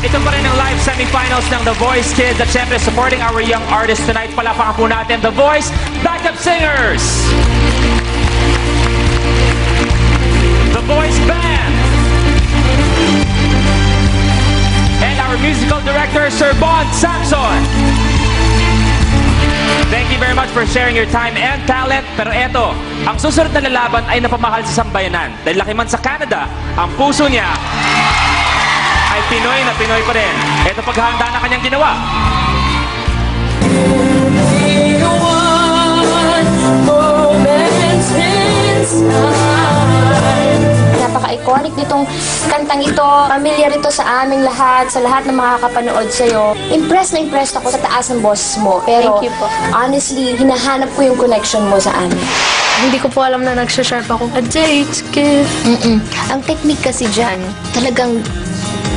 Ito pa rin ang live semifinals ng The Voice Kids at syempre supporting our young artists tonight. Palapakan po natin The Voice Backup Singers, The Voice Band, and our musical director, Sir Bond Samson. Thank you very much for sharing your time and talent. Pero eto, ang susunod na lalaban ay napamahal sa sambayanan. Dahil laki man sa Canada, ang puso niya ay Pinoy na Pinoy pa rin. Eto paghahanda na kanyang ginawa. Napaka-iconic nitong kantang ito. Pamilyar ito sa aming lahat, sa lahat ng makakapanood sa'yo. Impressed na impressed ako sa taas ng boses mo. Pero, Thank you po. honestly, hinahanap ko yung connection mo sa amin. Hindi ko po alam na nagsha-sharp ako. Ang technique kasi dyan, talagang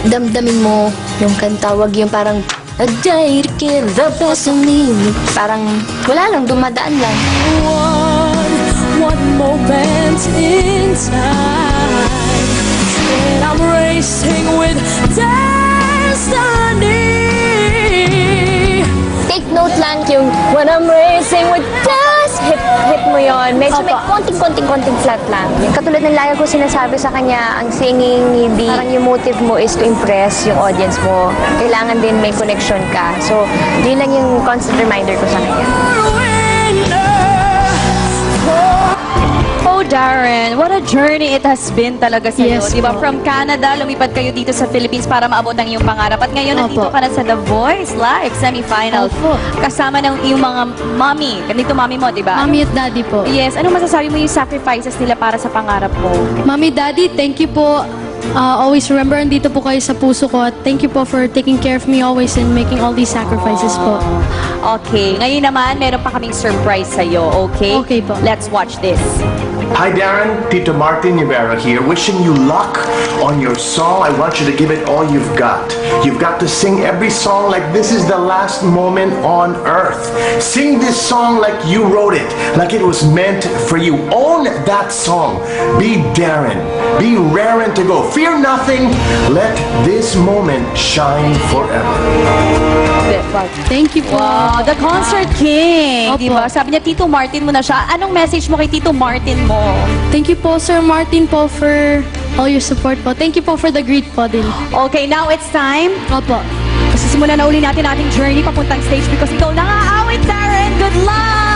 damdamin mo yung kanta. Wag yung parang, Ajay, kill the best of me. Parang, wala lang, dumadaan lang. One moment in time, and I'm racing with destiny. Take note lang yung when I'm racing with dust, hit mo yon. Medyo may konting flat lang. Katulad ng lagi ko sinasabi sa kanya, ang singing, hindi, parang yung motive mo is to impress yung audience mo. Kailangan din may connection ka. So, yun lang yung constant reminder ko sa kanya. Oh, Darren, what a journey it has been talaga sa'yo. Yes, Diba? po. From Canada, lumipad kayo dito sa Philippines para maabot ang iyong pangarap. At ngayon, nandito Opo. ka na sa The Voice Live semifinal. Opo. Kasama ng iyong mga mommy. Ganito mommy mo, diba? Mommy at Daddy po. Yes. Ano masasabi mo yung sacrifices nila para sa pangarap mo? Mommy, Daddy, thank you po. Always remember, andito po kayo sa puso ko. At thank you po for taking care of me always and making all these sacrifices po. Okay. Ngayon naman, meron pa kaming surprise sa'yo. Okay? Okay po. Let's watch this. Hi Darren, Tito Martin Rivera here, wishing you luck on your song. I want you to give it all you've got. You've got to sing every song like this is the last moment on earth. Sing this song like you wrote it, like it was meant for you. Own that song. Be Darren. Be raring to go. Fear nothing. Let this moment shine forever. Thank you po. Wow, the Concert King. Opo. Diba? Sabi niya, Tito Martin mo na siya. Anong message mo kay Tito Martin mo? Thank you po, Sir Martin po, for all your support po. Thank you po for the greet po din. Okay, now it's time. Opo. Simulan na uli natin ating journey papuntang stage because ikaw nang aawit, Darren. Good luck!